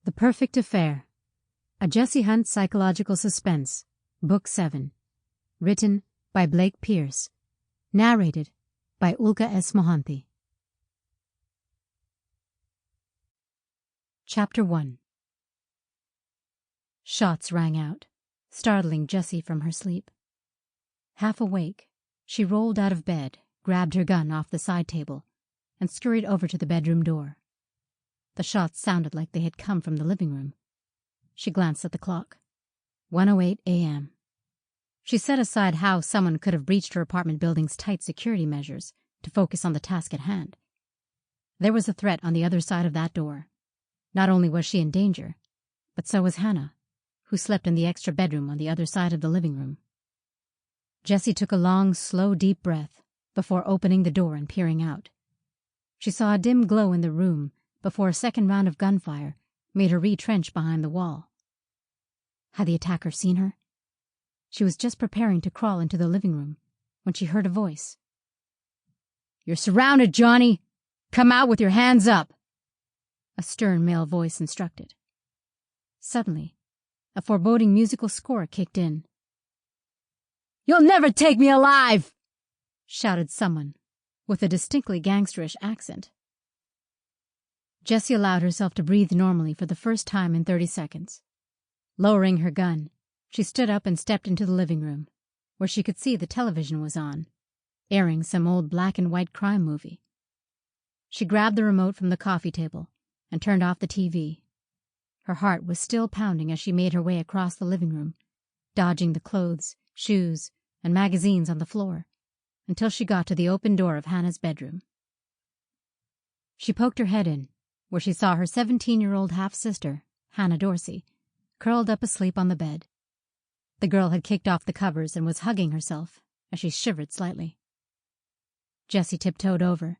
The Perfect Affair. A Jessie Hunt Psychological Suspense. Book 7. Written by Blake Pierce. Narrated by Ulka S. Mohanty. Chapter 1. Shots rang out, startling Jessie from her sleep. Half awake, she rolled out of bed, grabbed her gun off the side table, and scurried over to the bedroom door. The shots sounded like they had come from the living room. She glanced at the clock. 1:08 a.m. She set aside how someone could have breached her apartment building's tight security measures to focus on the task at hand. There was a threat on the other side of that door. Not only was she in danger, but so was Hannah, who slept in the extra bedroom on the other side of the living room. Jessie took a long, slow, deep breath before opening the door and peering out. She saw a dim glow in the room before a second round of gunfire made her retrench behind the wall. Had the attacker seen her? She was just preparing to crawl into the living room when she heard a voice. "You're surrounded, Johnny! Come out with your hands up!" A stern male voice instructed. Suddenly, a foreboding musical score kicked in. "You'll never take me alive!" shouted someone with a distinctly gangsterish accent. Jessie allowed herself to breathe normally for the first time in 30 seconds. Lowering her gun, she stood up and stepped into the living room, where she could see the television was on, airing some old black-and-white crime movie. She grabbed the remote from the coffee table and turned off the TV. Her heart was still pounding as she made her way across the living room, dodging the clothes, shoes, and magazines on the floor, until she got to the open door of Hannah's bedroom. She poked her head in, where she saw her 17-year-old half-sister, Hannah Dorsey, curled up asleep on the bed. The girl had kicked off the covers and was hugging herself as she shivered slightly. Jessie tiptoed over,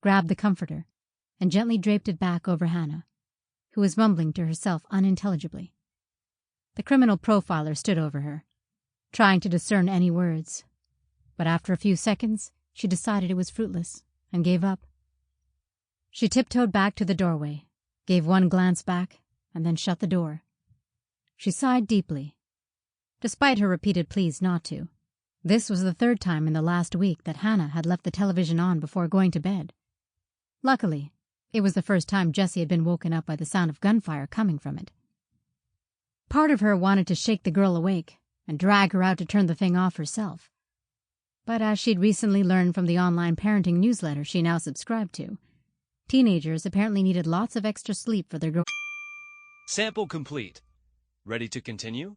grabbed the comforter, and gently draped it back over Hannah, who was mumbling to herself unintelligibly. The criminal profiler stood over her, trying to discern any words, but after a few seconds she decided it was fruitless and gave up. She tiptoed back to the doorway, gave one glance back, and then shut the door. She sighed deeply. Despite her repeated pleas not to, this was the third time in the last week that Hannah had left the television on before going to bed. Luckily, it was the first time Jessie had been woken up by the sound of gunfire coming from it. Part of her wanted to shake the girl awake and drag her out to turn the thing off herself. But as she'd recently learned from the online parenting newsletter she now subscribed to, teenagers apparently needed lots of extra sleep for their growth. Sample complete. Ready to continue?